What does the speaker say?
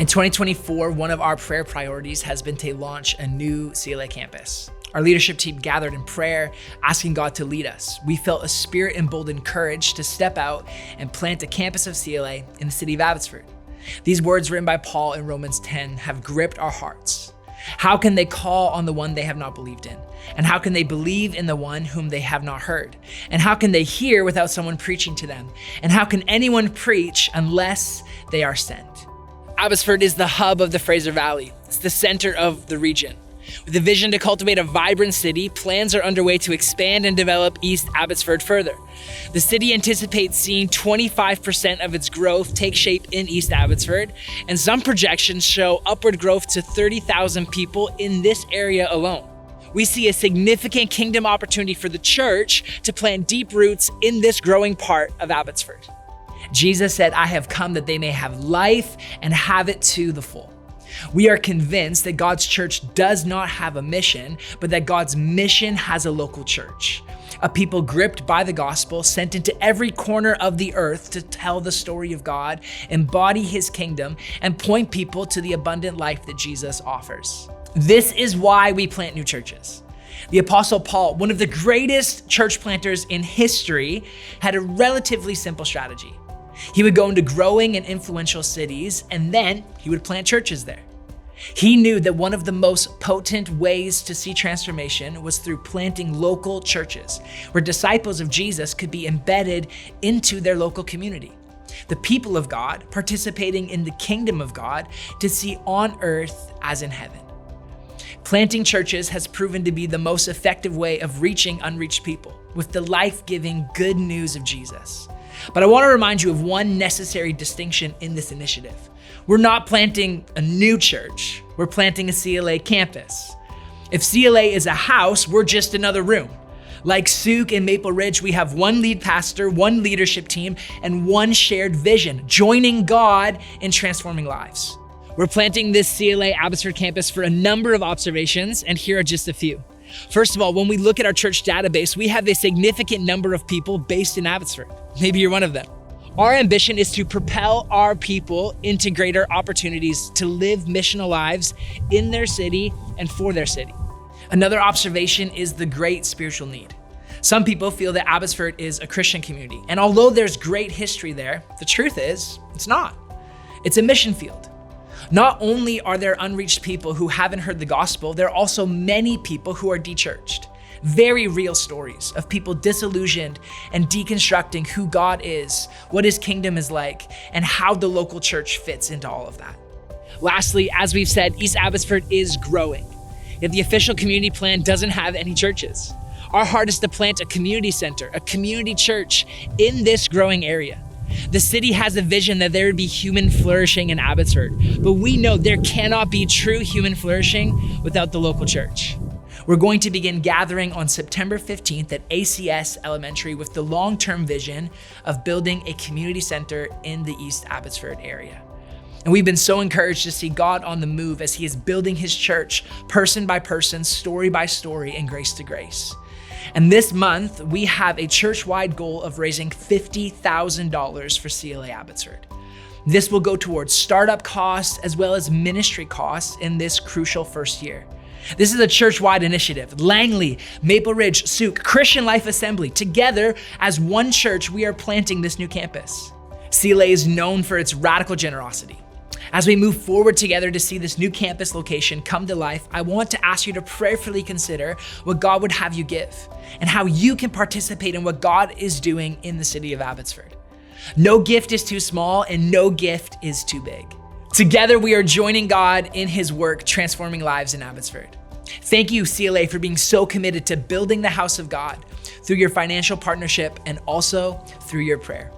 In 2024, one of our prayer priorities has been to launch a new CLA campus. Our leadership team gathered in prayer, asking God to lead us. We felt a spirit emboldened courage to step out and plant a campus of CLA in the city of Abbotsford. These words written by Paul in Romans 10 have gripped our hearts. How can they call on the one they have not believed in? And how can they believe in the one whom they have not heard? And how can they hear without someone preaching to them? And how can anyone preach unless they are sent? Abbotsford is the hub of the Fraser Valley. It's the center of the region. With a vision to cultivate a vibrant city, plans are underway to expand and develop East Abbotsford further. The city anticipates seeing 25% of its growth take shape in East Abbotsford, and some projections show upward growth to 30,000 people in this area alone. We see a significant kingdom opportunity for the church to plant deep roots in this growing part of Abbotsford. Jesus said, "I have come that they may have life and have it to the full." We are convinced that God's church does not have a mission, but that God's mission has a local church, a people gripped by the gospel, sent into every corner of the earth to tell the story of God, embody his kingdom, and point people to the abundant life that Jesus offers. This is why we plant new churches. The Apostle Paul, one of the greatest church planters in history, had a relatively simple strategy. He would go into growing and influential cities, and then he would plant churches there. He knew that one of the most potent ways to see transformation was through planting local churches, where disciples of Jesus could be embedded into their local community. The people of God participating in the kingdom of God to see on earth as in heaven. Planting churches has proven to be the most effective way of reaching unreached people with the life-giving good news of Jesus. But I want to remind you of one necessary distinction in this initiative. We're not planting a new church, we're planting a CLA campus. If CLA is a house, we're just another room. Like Souk and Maple Ridge, we have one lead pastor, one leadership team, and one shared vision, joining God in transforming lives. We're planting this CLA Abbotsford campus for a number of observations, and here are just a few. First of all, when we look at our church database, we have a significant number of people based in Abbotsford. Maybe you're one of them. Our ambition is to propel our people into greater opportunities to live missional lives in their city and for their city. Another observation is the great spiritual need. Some people feel that Abbotsford is a Christian community, and although there's great history there, the truth is, it's not. It's a mission field. Not only are there unreached people who haven't heard the gospel, there are also many people who are de-churched. Very real stories of people disillusioned and deconstructing who God is, what his kingdom is like, and how the local church fits into all of that. Lastly, as we've said, East Abbotsford is growing, yet the official community plan doesn't have any churches. Our heart is to plant a community center, a community church in this growing area. The city has a vision that there would be human flourishing in Abbotsford, but we know there cannot be true human flourishing without the local church. We're going to begin gathering on September 15th at ACS Elementary with the long-term vision of building a community center in the East Abbotsford area. And we've been so encouraged to see God on the move as he is building his church person by person, story by story, and grace to grace. And this month, we have a church-wide goal of raising $50,000 for CLA Abbotsford. This will go towards startup costs as well as ministry costs in this crucial first year. This is a church-wide initiative. Langley, Maple Ridge, Souk, Christian Life Assembly, together as one church, we are planting this new campus. CLA is known for its radical generosity. As we move forward together to see this new campus location come to life, I want to ask you to prayerfully consider what God would have you give and how you can participate in what God is doing in the city of Abbotsford. No gift is too small and no gift is too big. Together, we are joining God in his work, transforming lives in Abbotsford. Thank you, CLA, for being so committed to building the house of God through your financial partnership and also through your prayer.